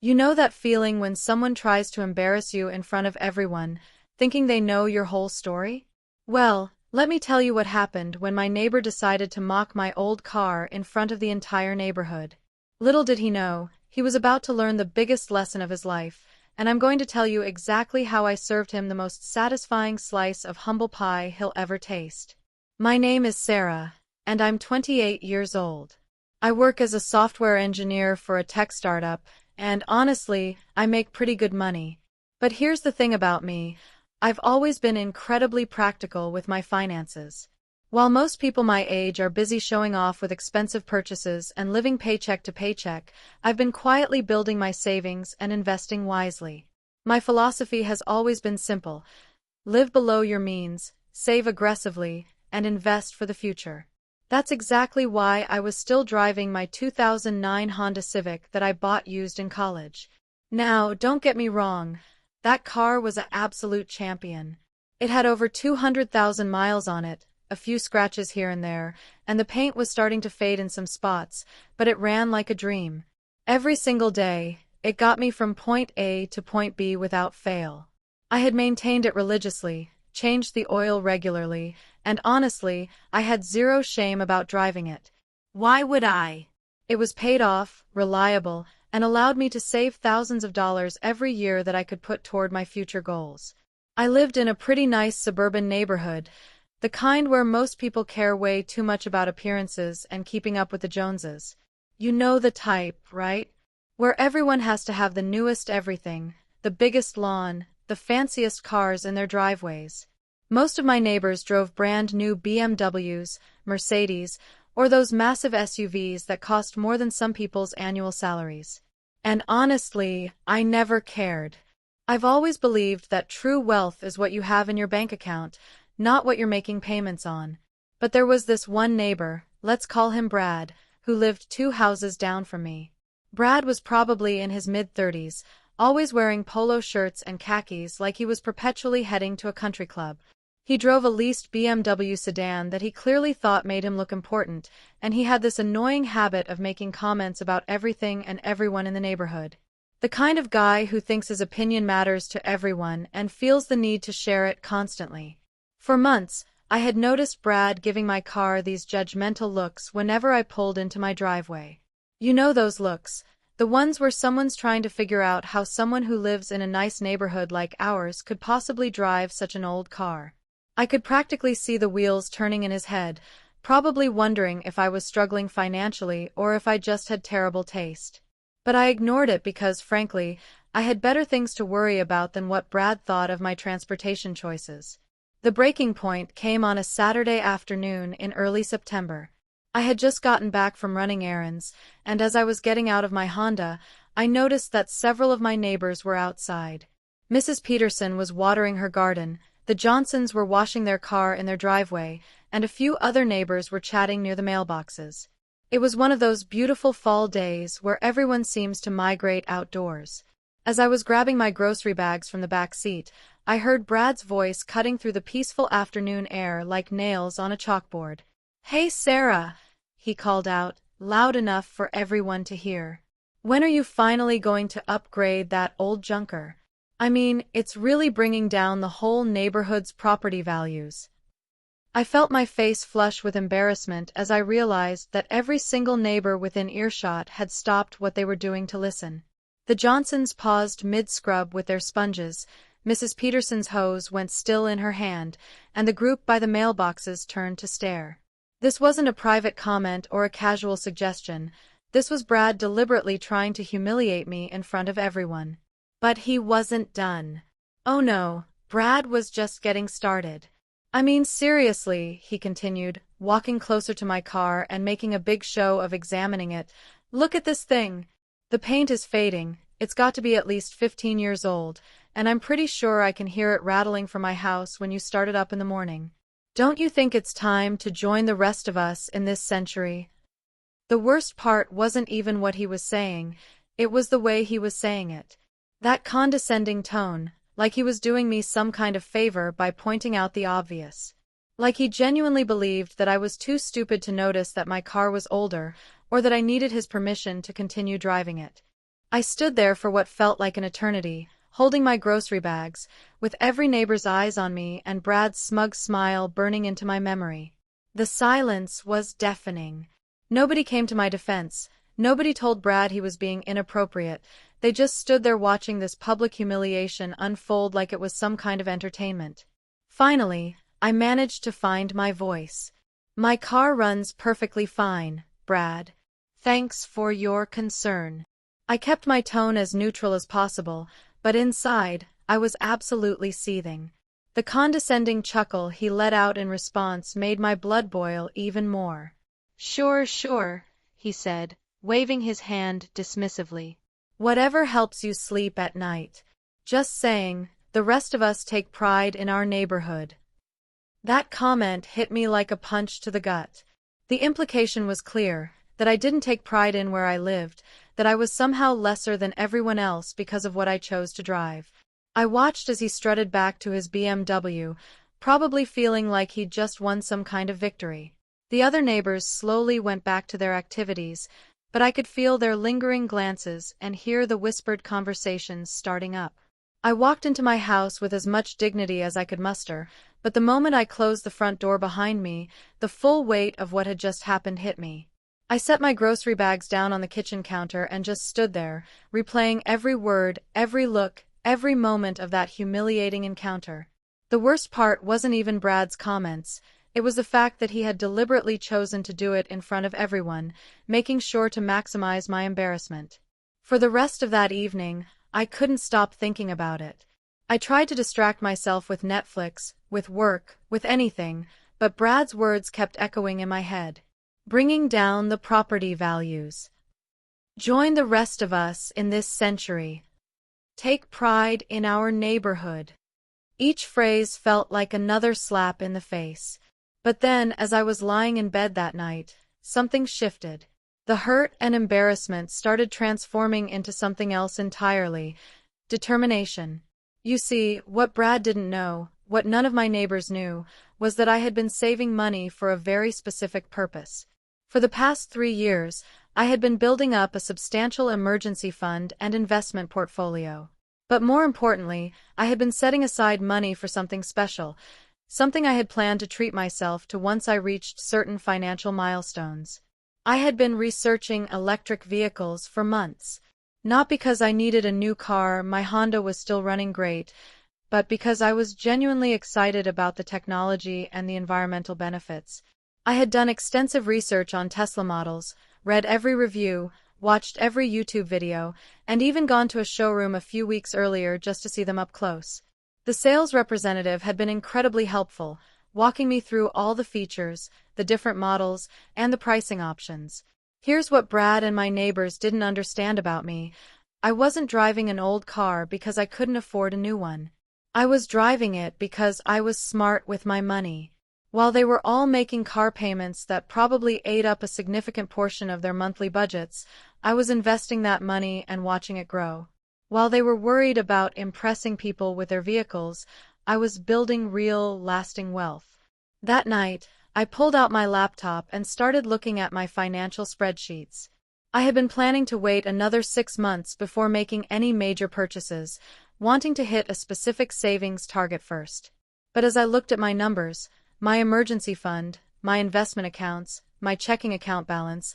You know that feeling when someone tries to embarrass you in front of everyone, thinking they know your whole story? Well, let me tell you what happened when my neighbor decided to mock my old car in front of the entire neighborhood. Little did he know, he was about to learn the biggest lesson of his life, and I'm going to tell you exactly how I served him the most satisfying slice of humble pie he'll ever taste. My name is Sarah, and I'm 28 years old. I work as a software engineer for a tech startup, and honestly, I make pretty good money. But here's the thing about me. I've always been incredibly practical with my finances. While most people my age are busy showing off with expensive purchases and living paycheck to paycheck, I've been quietly building my savings and investing wisely. My philosophy has always been simple. Live below your means, save aggressively, and invest for the future. That's exactly why I was still driving my 2009 Honda Civic that I bought used in college. Now, don't get me wrong, that car was an absolute champion. It had over 200,000 miles on it, a few scratches here and there, and the paint was starting to fade in some spots, but it ran like a dream. Every single day, it got me from point A to point B without fail. I had maintained it religiously, changed the oil regularly, and honestly, I had zero shame about driving it. Why would I? It was paid off, reliable, and allowed me to save thousands of dollars every year that I could put toward my future goals. I lived in a pretty nice suburban neighborhood, the kind where most people care way too much about appearances and keeping up with the Joneses. You know the type, right? Where everyone has to have the newest everything, the biggest lawn, the fanciest cars in their driveways. Most of my neighbors drove brand new BMWs, Mercedes, or those massive SUVs that cost more than some people's annual salaries. And honestly, I never cared. I've always believed that true wealth is what you have in your bank account, not what you're making payments on. But there was this one neighbor, let's call him Brad, who lived 2 houses down from me. Brad was probably in his mid-30s, always wearing polo shirts and khakis like he was perpetually heading to a country club. He drove a leased BMW sedan that he clearly thought made him look important, and he had this annoying habit of making comments about everything and everyone in the neighborhood. The kind of guy who thinks his opinion matters to everyone and feels the need to share it constantly. For months, I had noticed Brad giving my car these judgmental looks whenever I pulled into my driveway. You know those looks, the ones where someone's trying to figure out how someone who lives in a nice neighborhood like ours could possibly drive such an old car. I could practically see the wheels turning in his head, probably wondering if I was struggling financially or if I just had terrible taste. But I ignored it because, frankly, I had better things to worry about than what Brad thought of my transportation choices. The breaking point came on a Saturday afternoon in early September. I had just gotten back from running errands, and as I was getting out of my Honda, I noticed that several of my neighbors were outside. Mrs. Peterson was watering her garden, the Johnsons were washing their car in their driveway, and a few other neighbors were chatting near the mailboxes. It was one of those beautiful fall days where everyone seems to migrate outdoors. As I was grabbing my grocery bags from the back seat, I heard Brad's voice cutting through the peaceful afternoon air like nails on a chalkboard. "Hey, Sarah," he called out, loud enough for everyone to hear. "When are you finally going to upgrade that old junker? I mean, it's really bringing down the whole neighborhood's property values." I felt my face flush with embarrassment as I realized that every single neighbor within earshot had stopped what they were doing to listen. The Johnsons paused mid-scrub with their sponges, Mrs. Peterson's hose went still in her hand, and the group by the mailboxes turned to stare. This wasn't a private comment or a casual suggestion. This was Brad deliberately trying to humiliate me in front of everyone. But he wasn't done. Oh no, Brad was just getting started. "I mean, seriously," he continued, walking closer to my car and making a big show of examining it. "Look at this thing. The paint is fading, it's got to be at least 15 years old, and I'm pretty sure I can hear it rattling from my house when you start it up in the morning. Don't you think it's time to join the rest of us in this century?" The worst part wasn't even what he was saying, it was the way he was saying it. That condescending tone, like he was doing me some kind of favor by pointing out the obvious. Like he genuinely believed that I was too stupid to notice that my car was older, or that I needed his permission to continue driving it. I stood there for what felt like an eternity, holding my grocery bags, with every neighbor's eyes on me and Brad's smug smile burning into my memory. The silence was deafening. Nobody came to my defense. Nobody told Brad he was being inappropriate. They just stood there watching this public humiliation unfold like it was some kind of entertainment. Finally, I managed to find my voice. My car runs perfectly fine, Brad. Thanks for your concern. I kept my tone as neutral as possible, but inside, I was absolutely seething. The condescending chuckle he let out in response made my blood boil even more. Sure, he said, waving his hand dismissively. Whatever helps you sleep at night. Just saying, the rest of us take pride in our neighborhood. That comment hit me like a punch to the gut. The implication was clear, that I didn't take pride in where I lived, that I was somehow lesser than everyone else because of what I chose to drive. I watched as he strutted back to his BMW, probably feeling like he'd just won some kind of victory. The other neighbors slowly went back to their activities, but I could feel their lingering glances and hear the whispered conversations starting up. I walked into my house with as much dignity as I could muster, but the moment I closed the front door behind me, the full weight of what had just happened hit me. I set my grocery bags down on the kitchen counter and just stood there, replaying every word, every look, every moment of that humiliating encounter. The worst part wasn't even Brad's comments. It was the fact that he had deliberately chosen to do it in front of everyone, making sure to maximize my embarrassment. For the rest of that evening, I couldn't stop thinking about it. I tried to distract myself with Netflix, with work, with anything, but Brad's words kept echoing in my head. Bringing down the property values. Join the rest of us in this century. Take pride in our neighborhood. Each phrase felt like another slap in the face. But then, as I was lying in bed that night, something shifted. The hurt and embarrassment started transforming into something else entirely. Determination. You see, what Brad didn't know, what none of my neighbors knew, was that I had been saving money for a very specific purpose. For the past 3 years, I had been building up a substantial emergency fund and investment portfolio. But more importantly, I had been setting aside money for something special, something I had planned to treat myself to once I reached certain financial milestones. I had been researching electric vehicles for months. Not because I needed a new car, my Honda was still running great, but because I was genuinely excited about the technology and the environmental benefits. I had done extensive research on Tesla models, read every review, watched every YouTube video, and even gone to a showroom a few weeks earlier just to see them up close. The sales representative had been incredibly helpful, walking me through all the features, the different models, and the pricing options. Here's what Brad and my neighbors didn't understand about me. I wasn't driving an old car because I couldn't afford a new one. I was driving it because I was smart with my money. While they were all making car payments that probably ate up a significant portion of their monthly budgets, I was investing that money and watching it grow. While they were worried about impressing people with their vehicles, I was building real, lasting wealth. That night, I pulled out my laptop and started looking at my financial spreadsheets. I had been planning to wait another 6 months before making any major purchases, wanting to hit a specific savings target first. But as I looked at my numbers, my emergency fund, my investment accounts, my checking account balance,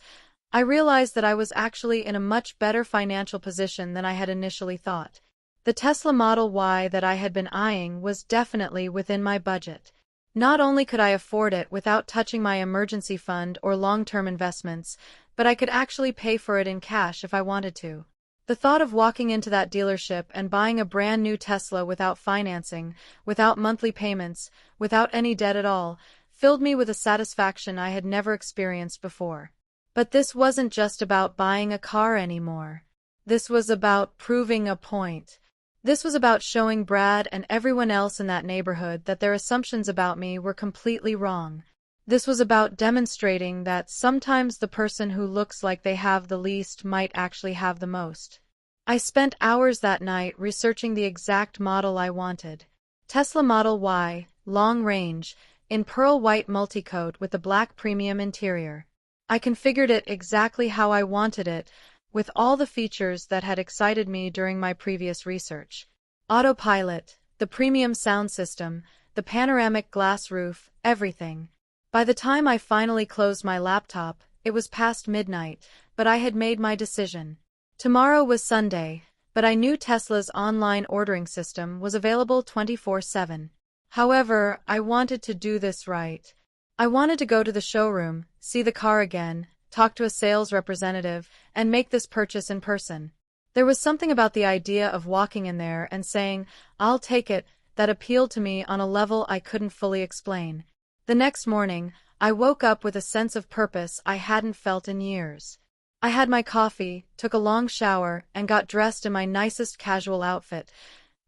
I realized that I was actually in a much better financial position than I had initially thought. The Tesla Model Y that I had been eyeing was definitely within my budget. Not only could I afford it without touching my emergency fund or long-term investments, but I could actually pay for it in cash if I wanted to. The thought of walking into that dealership and buying a brand new Tesla without financing, without monthly payments, without any debt at all, filled me with a satisfaction I had never experienced before. But this wasn't just about buying a car anymore. This was about proving a point. This was about showing Brad and everyone else in that neighborhood that their assumptions about me were completely wrong. This was about demonstrating that sometimes the person who looks like they have the least might actually have the most. I spent hours that night researching the exact model I wanted. Tesla Model Y, long range, in pearl white multicoat with a black premium interior. I configured it exactly how I wanted it, with all the features that had excited me during my previous research. Autopilot, the premium sound system, the panoramic glass roof, everything. By the time I finally closed my laptop, it was past midnight, but I had made my decision. Tomorrow was Sunday, but I knew Tesla's online ordering system was available 24/7. However, I wanted to do this right. I wanted to go to the showroom, see the car again, talk to a sales representative, and make this purchase in person. There was something about the idea of walking in there and saying, "I'll take it," that appealed to me on a level I couldn't fully explain. The next morning, I woke up with a sense of purpose I hadn't felt in years. I had my coffee, took a long shower, and got dressed in my nicest casual outfit.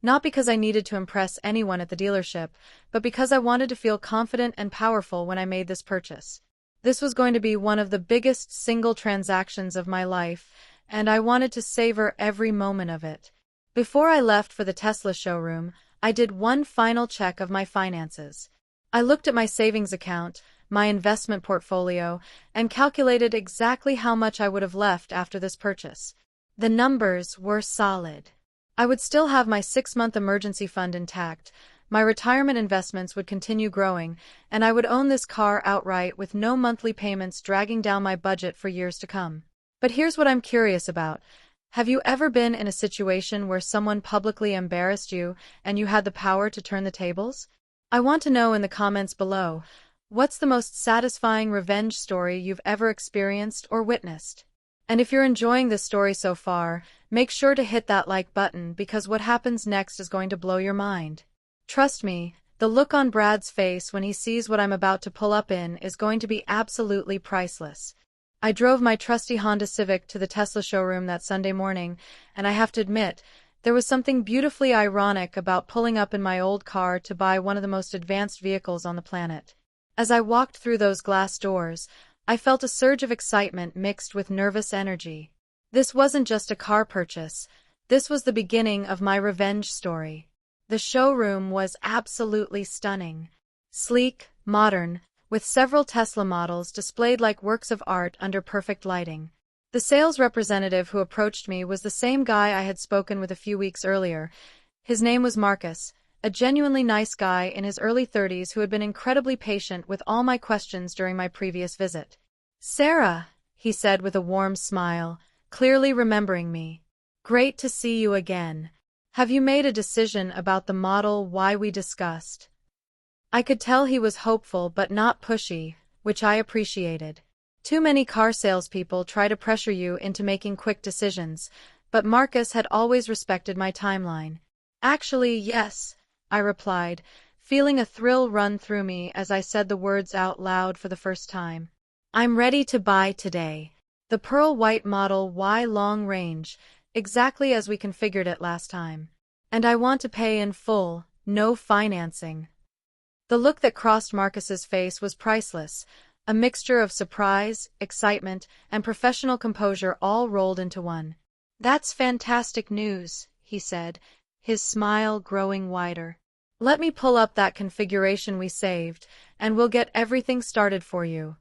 Not because I needed to impress anyone at the dealership, but because I wanted to feel confident and powerful when I made this purchase. This was going to be one of the biggest single transactions of my life, and I wanted to savor every moment of it. Before I left for the Tesla showroom, I did one final check of my finances. I looked at my savings account, my investment portfolio, and calculated exactly how much I would have left after this purchase. The numbers were solid. I would still have my 6-month emergency fund intact, my retirement investments would continue growing, and I would own this car outright with no monthly payments dragging down my budget for years to come. But here's what I'm curious about. Have you ever been in a situation where someone publicly embarrassed you and you had the power to turn the tables? I want to know in the comments below, what's the most satisfying revenge story you've ever experienced or witnessed? And if you're enjoying this story so far, make sure to hit that like button because what happens next is going to blow your mind. Trust me, the look on Brad's face when he sees what I'm about to pull up in is going to be absolutely priceless. I drove my trusty Honda Civic to the Tesla showroom that Sunday morning, and I have to admit, there was something beautifully ironic about pulling up in my old car to buy one of the most advanced vehicles on the planet. As I walked through those glass doors, I felt a surge of excitement mixed with nervous energy. This wasn't just a car purchase, this was the beginning of my revenge story. The showroom was absolutely stunning. Sleek, modern, with several Tesla models displayed like works of art under perfect lighting. The sales representative who approached me was the same guy I had spoken with a few weeks earlier. His name was Marcus, a genuinely nice guy in his early 30s who had been incredibly patient with all my questions during my previous visit. "Sarah," he said with a warm smile, clearly remembering me. "Great to see you again. Have you made a decision about the Model Y we discussed?" I could tell he was hopeful but not pushy, which I appreciated. Too many car salespeople try to pressure you into making quick decisions, but Marcus had always respected my timeline. "Actually, yes," I replied, feeling a thrill run through me as I said the words out loud for the first time. "I'm ready to buy today. The pearl white Model Y long range, exactly as we configured it last time. And I want to pay in full, no financing." The look that crossed Marcus's face was priceless, a mixture of surprise, excitement, and professional composure all rolled into one. "That's fantastic news," he said, his smile growing wider. "Let me pull up that configuration we saved, and we'll get everything started for you."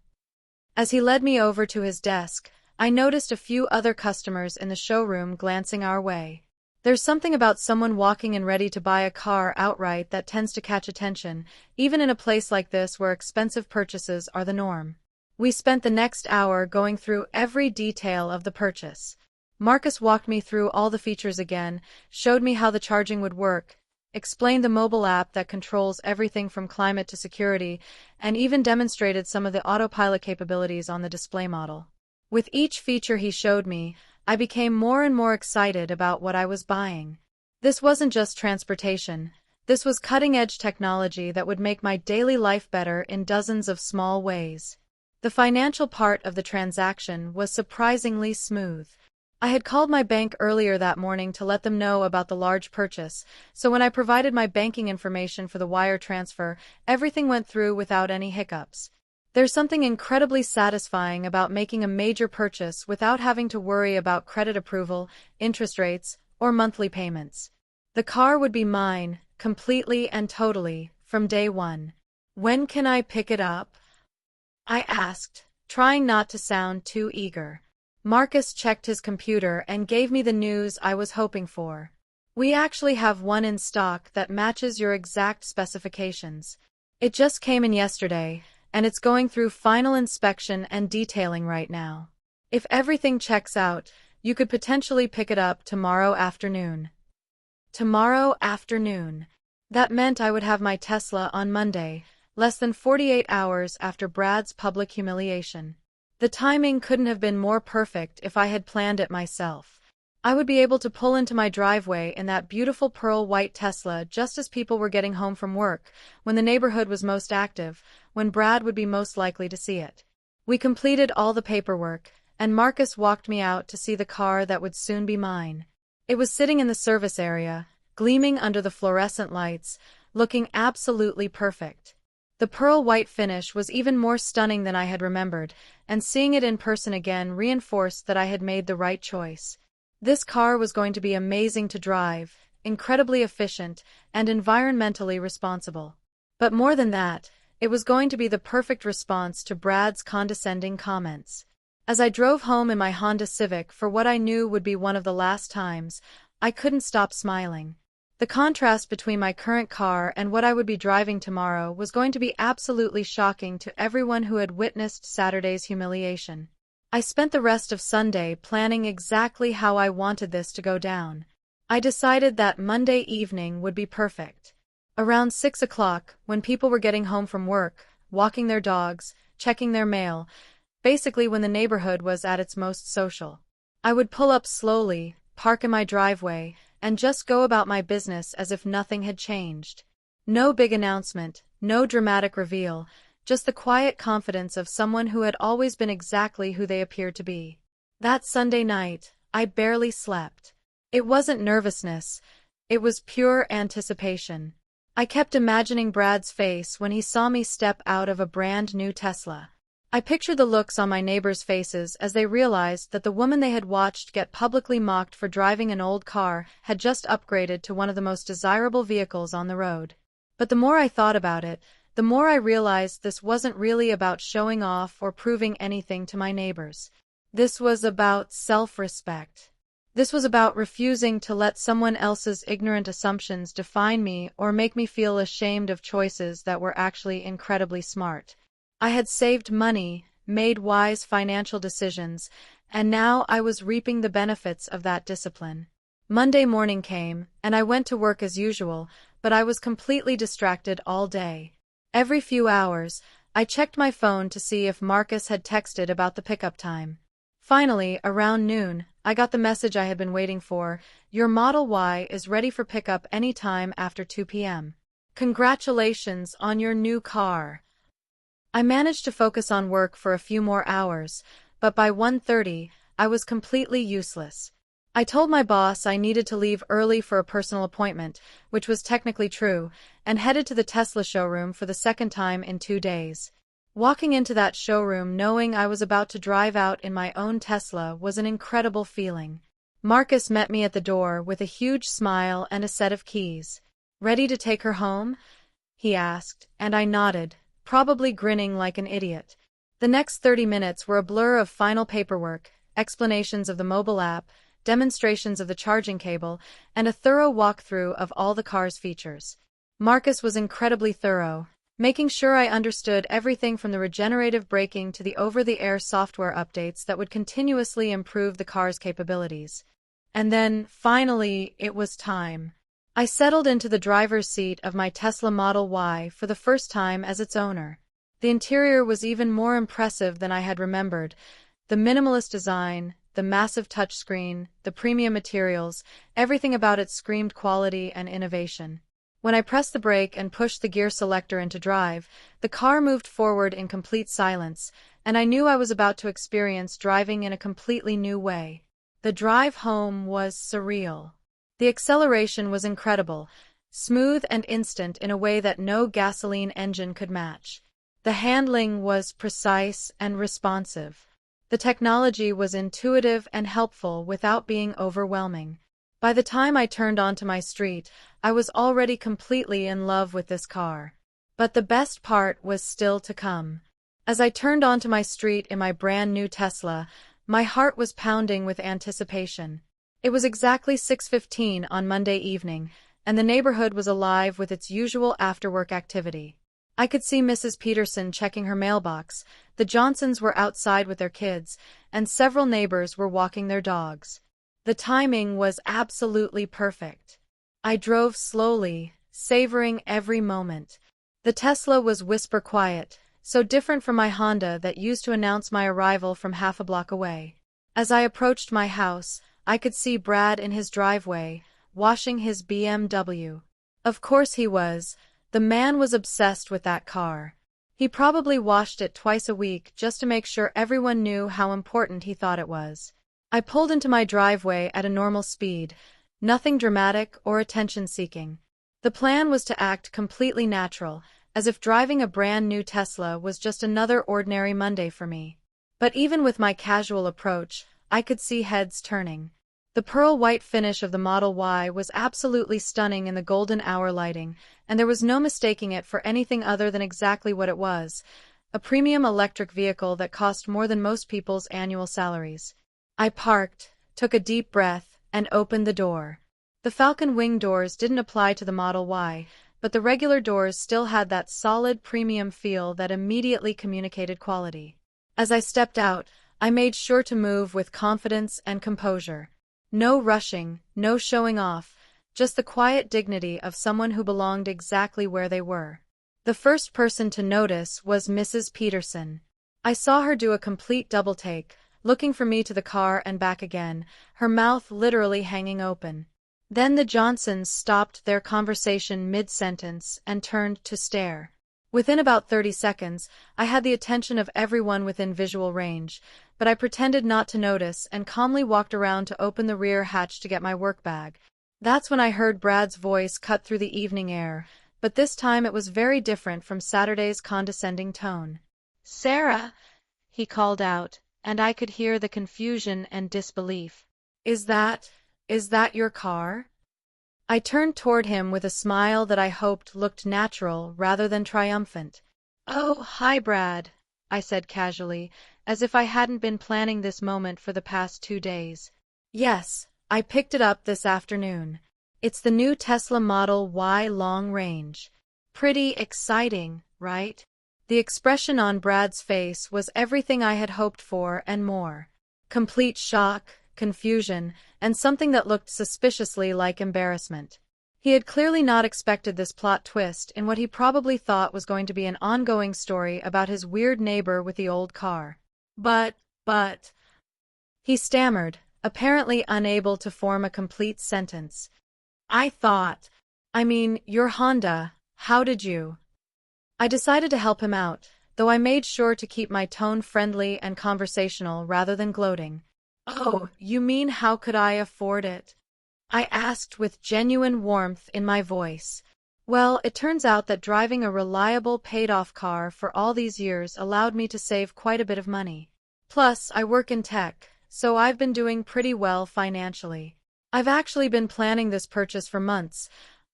As he led me over to his desk, I noticed a few other customers in the showroom glancing our way. There's something about someone walking in ready to buy a car outright that tends to catch attention, even in a place like this where expensive purchases are the norm. We spent the next hour going through every detail of the purchase. Marcus walked me through all the features again, showed me how the charging would work, explained the mobile app that controls everything from climate to security, and even demonstrated some of the autopilot capabilities on the display model. With each feature he showed me, I became more and more excited about what I was buying. This wasn't just transportation. This was cutting-edge technology that would make my daily life better in dozens of small ways. The financial part of the transaction was surprisingly smooth. I had called my bank earlier that morning to let them know about the large purchase, so when I provided my banking information for the wire transfer, everything went through without any hiccups. There's something incredibly satisfying about making a major purchase without having to worry about credit approval, interest rates, or monthly payments. The car would be mine, completely and totally, from day one. "When can I pick it up?" I asked, trying not to sound too eager. Marcus checked his computer and gave me the news I was hoping for. We actually have one in stock that matches your exact specifications. It just came in yesterday, and it's going through final inspection and detailing right now. If everything checks out, you could potentially pick it up tomorrow afternoon. Tomorrow afternoon. That meant I would have my Tesla on Monday, less than 48 hours after Brad's public humiliation. The timing couldn't have been more perfect if I had planned it myself. I would be able to pull into my driveway in that beautiful pearl white Tesla just as people were getting home from work, when the neighborhood was most active, when Brad would be most likely to see it. We completed all the paperwork, and Marcus walked me out to see the car that would soon be mine. It was sitting in the service area, gleaming under the fluorescent lights, looking absolutely perfect. The pearl white finish was even more stunning than I had remembered, and seeing it in person again reinforced that I had made the right choice. This car was going to be amazing to drive, incredibly efficient, and environmentally responsible. But more than that, it was going to be the perfect response to Brad's condescending comments. As I drove home in my Honda Civic for what I knew would be one of the last times, I couldn't stop smiling. The contrast between my current car and what I would be driving tomorrow was going to be absolutely shocking to everyone who had witnessed Saturday's humiliation. I spent the rest of Sunday planning exactly how I wanted this to go down. I decided that Monday evening would be perfect. Around 6 o'clock, when people were getting home from work, walking their dogs, checking their mail, basically when the neighborhood was at its most social. I would pull up slowly, park in my driveway, and just go about my business as if nothing had changed. No big announcement, no dramatic reveal, just the quiet confidence of someone who had always been exactly who they appeared to be. That Sunday night, I barely slept. It wasn't nervousness, it was pure anticipation. I kept imagining Brad's face when he saw me step out of a brand new Tesla. I pictured the looks on my neighbors' faces as they realized that the woman they had watched get publicly mocked for driving an old car had just upgraded to one of the most desirable vehicles on the road. But the more I thought about it, the more I realized this wasn't really about showing off or proving anything to my neighbors. This was about self-respect. This was about refusing to let someone else's ignorant assumptions define me or make me feel ashamed of choices that were actually incredibly smart. I had saved money, made wise financial decisions, and now I was reaping the benefits of that discipline. Monday morning came, and I went to work as usual, but I was completely distracted all day. Every few hours, I checked my phone to see if Marcus had texted about the pickup time. Finally, around noon, I got the message I had been waiting for: your Model Y is ready for pickup any time after 2 p.m. Congratulations on your new car. I managed to focus on work for a few more hours, but by 1:30, I was completely useless. I told my boss I needed to leave early for a personal appointment, which was technically true, and headed to the Tesla showroom for the second time in 2 days. Walking into that showroom knowing I was about to drive out in my own Tesla was an incredible feeling. Marcus met me at the door with a huge smile and a set of keys. "Ready to take her home?" he asked, and I nodded, probably grinning like an idiot. The next 30 minutes were a blur of final paperwork, explanations of the mobile app, demonstrations of the charging cable, and a thorough walkthrough of all the car's features. Marcus was incredibly thorough, making sure I understood everything from the regenerative braking to the over-the-air software updates that would continuously improve the car's capabilities. And then, finally, it was time. I settled into the driver's seat of my Tesla Model Y for the first time as its owner. The interior was even more impressive than I had remembered. The minimalist design, the massive touchscreen, the premium materials, everything about it screamed quality and innovation. When I pressed the brake and pushed the gear selector into drive, the car moved forward in complete silence, and I knew I was about to experience driving in a completely new way. The drive home was surreal. The acceleration was incredible, smooth and instant in a way that no gasoline engine could match. The handling was precise and responsive. The technology was intuitive and helpful without being overwhelming. By the time I turned onto my street, I was already completely in love with this car. But the best part was still to come. As I turned onto my street in my brand new Tesla, My heart was pounding with anticipation. It was exactly 6:15 on Monday evening, and the neighborhood was alive with its usual after-work activity. I could see Mrs. Peterson checking her mailbox, the Johnsons were outside with their kids, and several neighbors were walking their dogs. The timing was absolutely perfect. I drove slowly, savoring every moment. The Tesla was whisper quiet, so different from my Honda that used to announce my arrival from half a block away. As I approached my house, I could see Brad in his driveway, washing his BMW. Of course he was. The man was obsessed with that car. He probably washed it twice a week just to make sure everyone knew how important he thought it was. I pulled into my driveway at a normal speed, nothing dramatic or attention-seeking. The plan was to act completely natural, as if driving a brand new Tesla was just another ordinary Monday for me. But even with my casual approach, I could see heads turning. The pearl white finish of the Model Y was absolutely stunning in the golden hour lighting, and there was no mistaking it for anything other than exactly what it was, a premium electric vehicle that cost more than most people's annual salaries. I parked, took a deep breath, and opened the door. The Falcon Wing doors didn't apply to the Model Y, but the regular doors still had that solid premium feel that immediately communicated quality. As I stepped out, I made sure to move with confidence and composure. No rushing, no showing off, just the quiet dignity of someone who belonged exactly where they were. The first person to notice was Mrs. Peterson. I saw her do a complete double-take, looking from me to the car and back again, her mouth literally hanging open. Then the Johnsons stopped their conversation mid-sentence and turned to stare. Within about 30 seconds, I had the attention of everyone within visual range, but I pretended not to notice and calmly walked around to open the rear hatch to get my work bag. That's when I heard Brad's voice cut through the evening air, but this time it was very different from Saturday's condescending tone. "Sarah," he called out, and I could hear the confusion and disbelief. Is that your car?" I turned toward him with a smile that I hoped looked natural rather than triumphant. "Oh, hi, Brad," I said casually, as if I hadn't been planning this moment for the past 2 days. "Yes, I picked it up this afternoon. It's the new Tesla Model Y Long Range. Pretty exciting, right?" The expression on Brad's face was everything I had hoped for and more. Complete shock, confusion, and something that looked suspiciously like embarrassment. He had clearly not expected this plot twist in what he probably thought was going to be an ongoing story about his weird neighbor with the old car. But, he stammered, apparently unable to form a complete sentence. I mean, your Honda, how did you? I decided to help him out, though I made sure to keep my tone friendly and conversational rather than gloating. "Oh, you mean how could I afford it?" I asked with genuine warmth in my voice. Well, it turns out that driving a reliable paid-off car for all these years allowed me to save quite a bit of money. Plus, I work in tech, so I've been doing pretty well financially. I've actually been planning this purchase for months.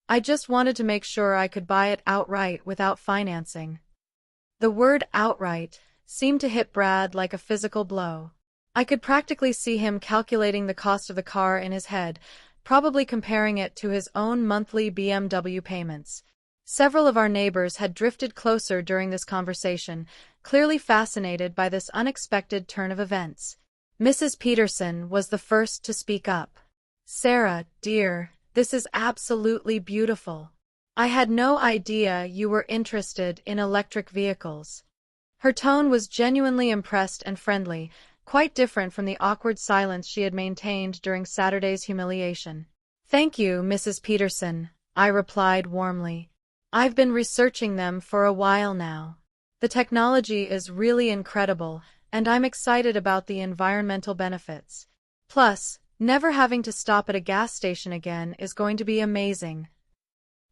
I just wanted to make sure I could buy it outright without financing. The word outright seemed to hit Brad like a physical blow. I could practically see him calculating the cost of the car in his head, probably comparing it to his own monthly BMW payments. Several of our neighbors had drifted closer during this conversation, clearly fascinated by this unexpected turn of events. Mrs. Peterson was the first to speak up. "Sarah, dear, this is absolutely beautiful. I had no idea you were interested in electric vehicles." Her tone was genuinely impressed and friendly, quite different from the awkward silence she had maintained during Saturday's humiliation. "Thank you, Mrs. Peterson," I replied warmly. "I've been researching them for a while now. The technology is really incredible, and I'm excited about the environmental benefits. Plus, never having to stop at a gas station again is going to be amazing."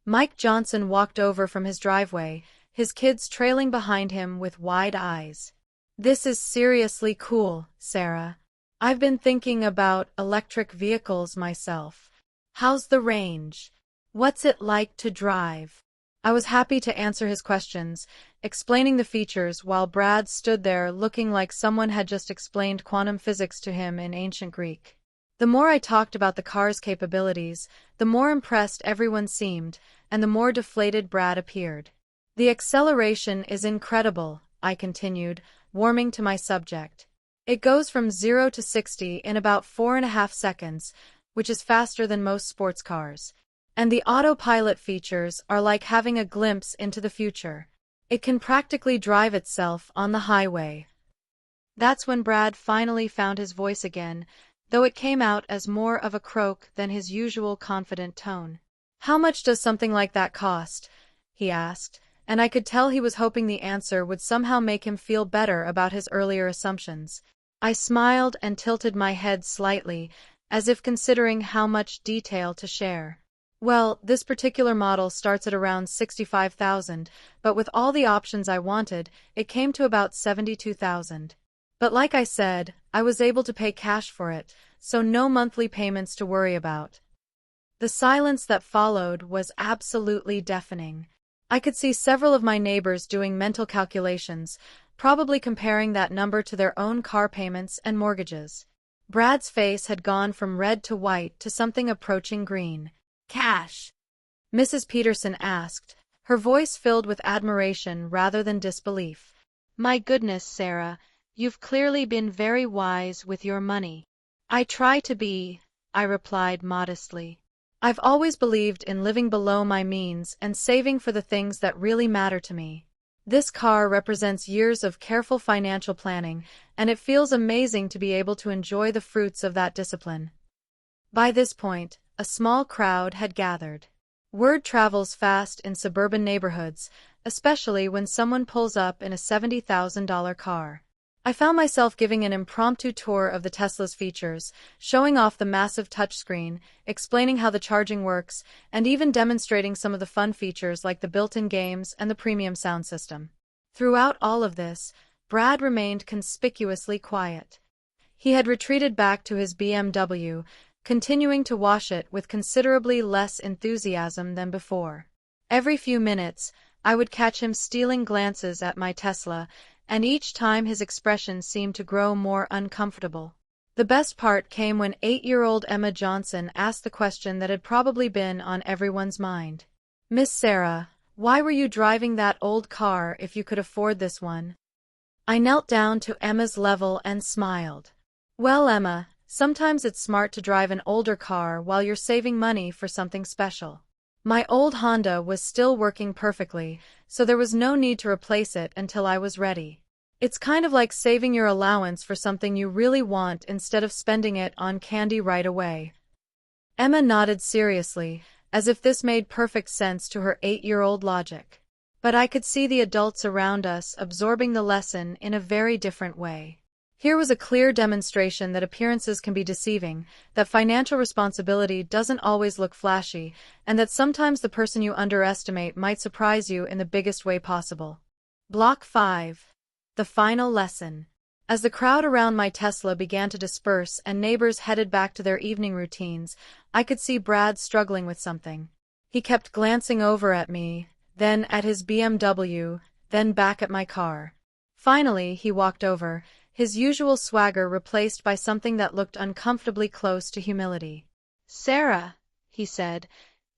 Mike Johnson walked over from his driveway, his kids trailing behind him with wide eyes. "This is seriously cool, Sarah. I've been thinking about electric vehicles myself. How's the range? What's it like to drive?" I was happy to answer his questions, explaining the features while Brad stood there looking like someone had just explained quantum physics to him in ancient Greek. The more I talked about the car's capabilities, the more impressed everyone seemed, and the more deflated Brad appeared. The acceleration is incredible, I continued, warming to my subject. It goes from 0 to 60 in about 4.5 seconds, which is faster than most sports cars. And the autopilot features are like having a glimpse into the future. It can practically drive itself on the highway. That's when Brad finally found his voice again, though it came out as more of a croak than his usual confident tone. "How much does something like that cost?" he asked, and I could tell he was hoping the answer would somehow make him feel better about his earlier assumptions. I smiled and tilted my head slightly, as if considering how much detail to share. "Well, this particular model starts at around 65,000, but with all the options I wanted, it came to about 72,000. But like I said, I was able to pay cash for it, so no monthly payments to worry about." The silence that followed was absolutely deafening. I could see several of my neighbors doing mental calculations, probably comparing that number to their own car payments and mortgages. Brad's face had gone from red to white to something approaching green. "Cash?" Mrs. Peterson asked, her voice filled with admiration rather than disbelief. "My goodness, Sarah, you've clearly been very wise with your money." "I try to be," I replied modestly. "I've always believed in living below my means and saving for the things that really matter to me. This car represents years of careful financial planning, and it feels amazing to be able to enjoy the fruits of that discipline." By this point, a small crowd had gathered. Word travels fast in suburban neighborhoods, especially when someone pulls up in a $70,000 car. I found myself giving an impromptu tour of the Tesla's features, showing off the massive touchscreen, explaining how the charging works, and even demonstrating some of the fun features like the built-in games and the premium sound system. Throughout all of this, Brad remained conspicuously quiet. He had retreated back to his BMW, continuing to wash it with considerably less enthusiasm than before. Every few minutes, I would catch him stealing glances at my Tesla, and each time his expression seemed to grow more uncomfortable. The best part came when 8-year-old Emma Johnson asked the question that had probably been on everyone's mind. "Miss Sarah, why were you driving that old car if you could afford this one?" I knelt down to Emma's level and smiled. "Well, Emma, sometimes it's smart to drive an older car while you're saving money for something special. My old Honda was still working perfectly, so there was no need to replace it until I was ready. It's kind of like saving your allowance for something you really want instead of spending it on candy right away." Emma nodded seriously, as if this made perfect sense to her 8-year-old logic. But I could see the adults around us absorbing the lesson in a very different way. Here was a clear demonstration that appearances can be deceiving, that financial responsibility doesn't always look flashy, and that sometimes the person you underestimate might surprise you in the biggest way possible. Block 5. The final lesson. As the crowd around my Tesla began to disperse and neighbors headed back to their evening routines, I could see Brad struggling with something. He kept glancing over at me, then at his BMW, then back at my car. Finally, he walked over, his usual swagger replaced by something that looked uncomfortably close to humility. "Sarah," he said,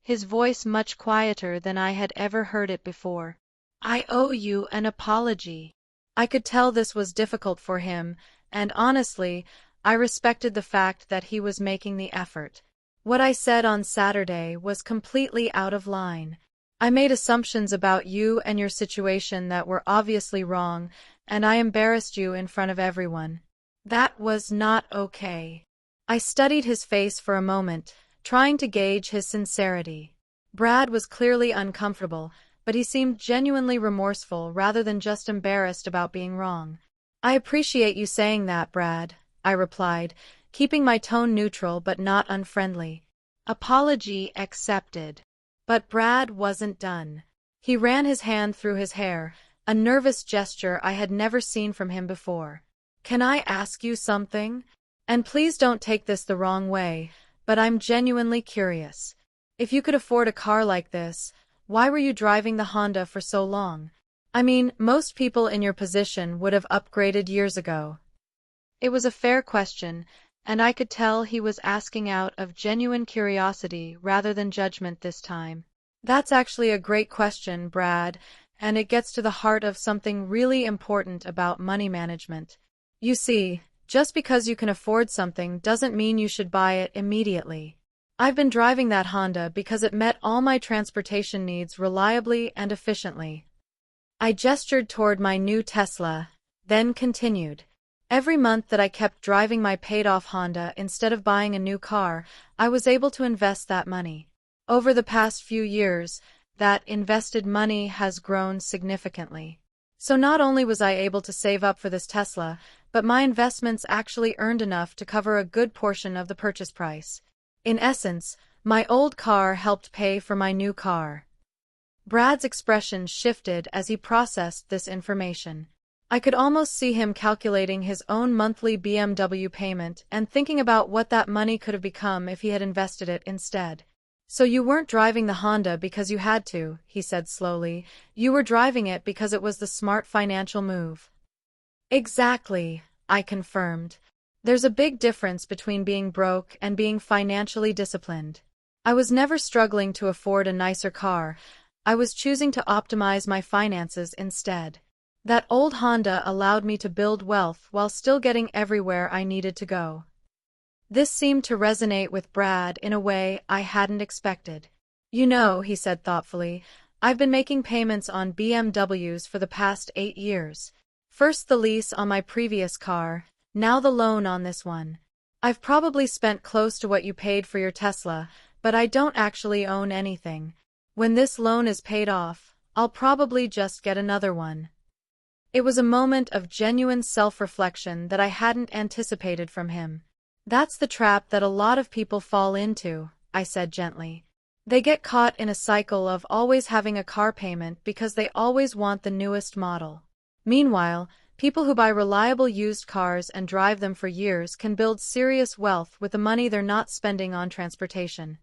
his voice much quieter than I had ever heard it before, "I owe you an apology." I could tell this was difficult for him, and honestly, I respected the fact that he was making the effort. What I said on Saturday was completely out of line. I made assumptions about you and your situation that were obviously wrong, and I embarrassed you in front of everyone. That was not okay. I studied his face for a moment, trying to gauge his sincerity. Brad was clearly uncomfortable, but he seemed genuinely remorseful rather than just embarrassed about being wrong. "I appreciate you saying that, Brad," I replied, keeping my tone neutral but not unfriendly. "Apology accepted." But Brad wasn't done. He ran his hand through his hair, a nervous gesture I had never seen from him before. "Can I ask you something? And please don't take this the wrong way, but I'm genuinely curious. If you could afford a car like this, why were you driving the Honda for so long? I mean, most people in your position would have upgraded years ago. It was a fair question, and I could tell he was asking out of genuine curiosity rather than judgment this time. That's actually a great question, Brad, and it gets to the heart of something really important about money management. You see, just because you can afford something doesn't mean you should buy it immediately. I've been driving that Honda because it met all my transportation needs reliably and efficiently. I gestured toward my new Tesla, then continued. Every month that I kept driving my paid-off Honda instead of buying a new car, I was able to invest that money. Over the past few years, that invested money has grown significantly. So not only was I able to save up for this Tesla, but my investments actually earned enough to cover a good portion of the purchase price. In essence, my old car helped pay for my new car. Brad's expression shifted as he processed this information. I could almost see him calculating his own monthly BMW payment and thinking about what that money could have become if he had invested it instead. So you weren't driving the Honda because you had to, he said slowly. You were driving it because it was the smart financial move. Exactly, I confirmed. There's a big difference between being broke and being financially disciplined. I was never struggling to afford a nicer car. I was choosing to optimize my finances instead. That old Honda allowed me to build wealth while still getting everywhere I needed to go. This seemed to resonate with Brad in a way I hadn't expected. You know, he said thoughtfully, I've been making payments on BMWs for the past 8 years. First the lease on my previous car, now the loan on this one. I've probably spent close to what you paid for your Tesla, but I don't actually own anything. When this loan is paid off, I'll probably just get another one. It was a moment of genuine self-reflection that I hadn't anticipated from him. That's the trap that a lot of people fall into, I said gently. They get caught in a cycle of always having a car payment because they always want the newest model. Meanwhile, people who buy reliable used cars and drive them for years can build serious wealth with the money they're not spending on transportation.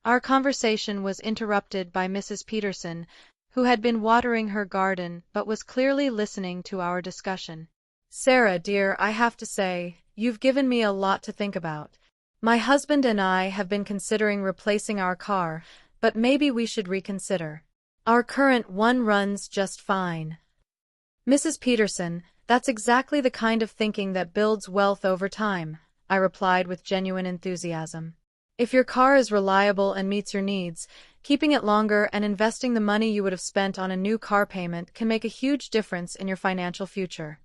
Our conversation was interrupted by Mrs. Peterson, who had been watering her garden but was clearly listening to our discussion. Sarah, dear, I have to say, you've given me a lot to think about. My husband and I have been considering replacing our car, but maybe we should reconsider. Our current one runs just fine. Mrs. Peterson, that's exactly the kind of thinking that builds wealth over time, I replied with genuine enthusiasm. If your car is reliable and meets your needs, keeping it longer and investing the money you would have spent on a new car payment can make a huge difference in your financial future.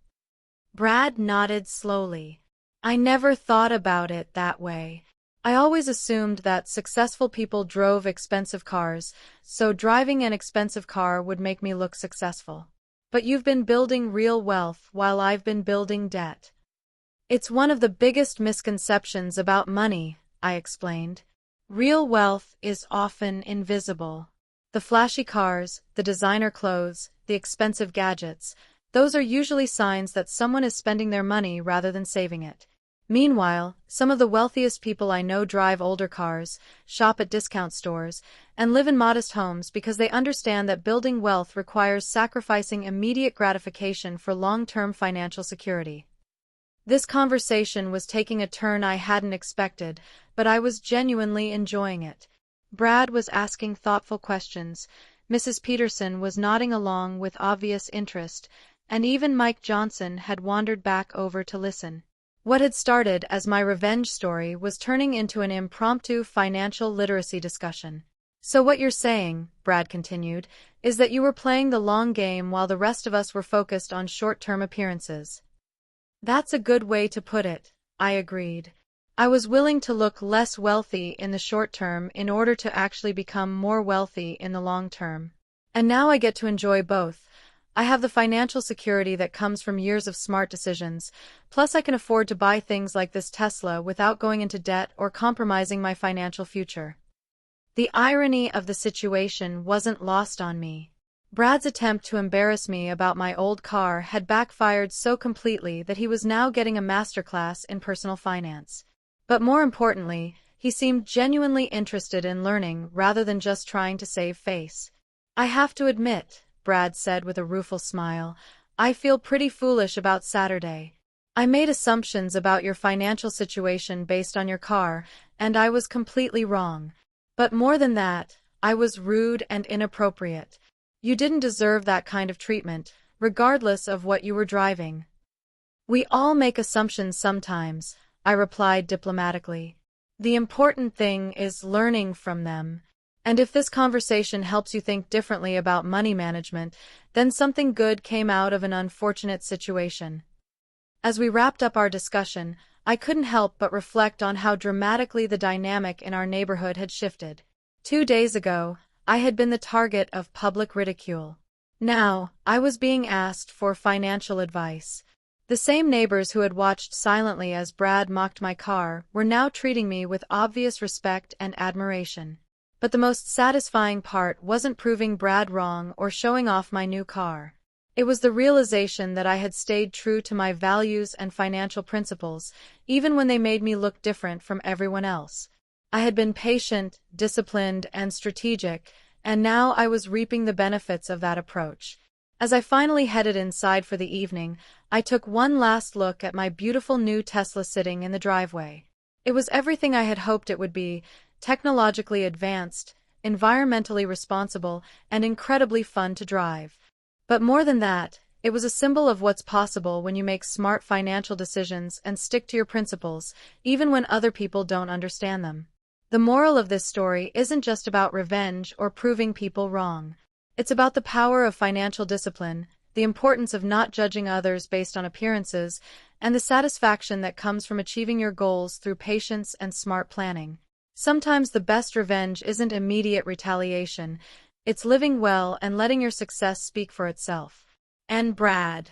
Brad nodded slowly. I never thought about it that way. I always assumed that successful people drove expensive cars, so driving an expensive car would make me look successful. But you've been building real wealth while I've been building debt. It's one of the biggest misconceptions about money, I explained. Real wealth is often invisible. The flashy cars, the designer clothes, the expensive gadgets, those are usually signs that someone is spending their money rather than saving it. Meanwhile, some of the wealthiest people I know drive older cars, shop at discount stores, and live in modest homes because they understand that building wealth requires sacrificing immediate gratification for long-term financial security. This conversation was taking a turn I hadn't expected, but I was genuinely enjoying it. Brad was asking thoughtful questions, Mrs. Peterson was nodding along with obvious interest, and even Mike Johnson had wandered back over to listen. What had started as my revenge story was turning into an impromptu financial literacy discussion. So what you're saying, Brad continued, is that you were playing the long game while the rest of us were focused on short-term appearances. That's a good way to put it, I agreed. I was willing to look less wealthy in the short term in order to actually become more wealthy in the long term. And now I get to enjoy both. I have the financial security that comes from years of smart decisions, plus I can afford to buy things like this Tesla without going into debt or compromising my financial future. The irony of the situation wasn't lost on me. Brad's attempt to embarrass me about my old car had backfired so completely that he was now getting a masterclass in personal finance. But more importantly, he seemed genuinely interested in learning rather than just trying to save face. I have to admit, Brad said with a rueful smile, I feel pretty foolish about Saturday. I made assumptions about your financial situation based on your car, and I was completely wrong. But more than that, I was rude and inappropriate. You didn't deserve that kind of treatment, regardless of what you were driving. We all make assumptions sometimes, I replied diplomatically. The important thing is learning from them. And if this conversation helps you think differently about money management, then something good came out of an unfortunate situation. As we wrapped up our discussion, I couldn't help but reflect on how dramatically the dynamic in our neighborhood had shifted. 2 days ago, I had been the target of public ridicule. Now, I was being asked for financial advice. The same neighbors who had watched silently as Brad mocked my car were now treating me with obvious respect and admiration. But the most satisfying part wasn't proving Brad wrong or showing off my new car. It was the realization that I had stayed true to my values and financial principles, even when they made me look different from everyone else. I had been patient, disciplined, and strategic, and now I was reaping the benefits of that approach. As I finally headed inside for the evening, I took one last look at my beautiful new Tesla sitting in the driveway. It was everything I had hoped it would be: technologically advanced, environmentally responsible, and incredibly fun to drive. But more than that, it was a symbol of what's possible when you make smart financial decisions and stick to your principles, even when other people don't understand them. The moral of this story isn't just about revenge or proving people wrong. It's about the power of financial discipline, the importance of not judging others based on appearances, and the satisfaction that comes from achieving your goals through patience and smart planning. Sometimes the best revenge isn't immediate retaliation, it's living well and letting your success speak for itself. And Brad,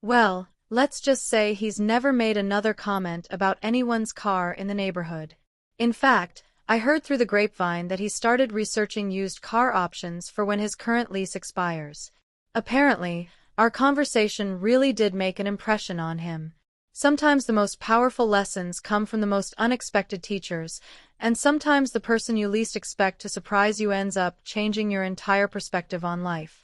well, let's just say he's never made another comment about anyone's car in the neighborhood. In fact, I heard through the grapevine that he started researching used car options for when his current lease expires. Apparently, our conversation really did make an impression on him. Sometimes the most powerful lessons come from the most unexpected teachers, and sometimes the person you least expect to surprise you ends up changing your entire perspective on life.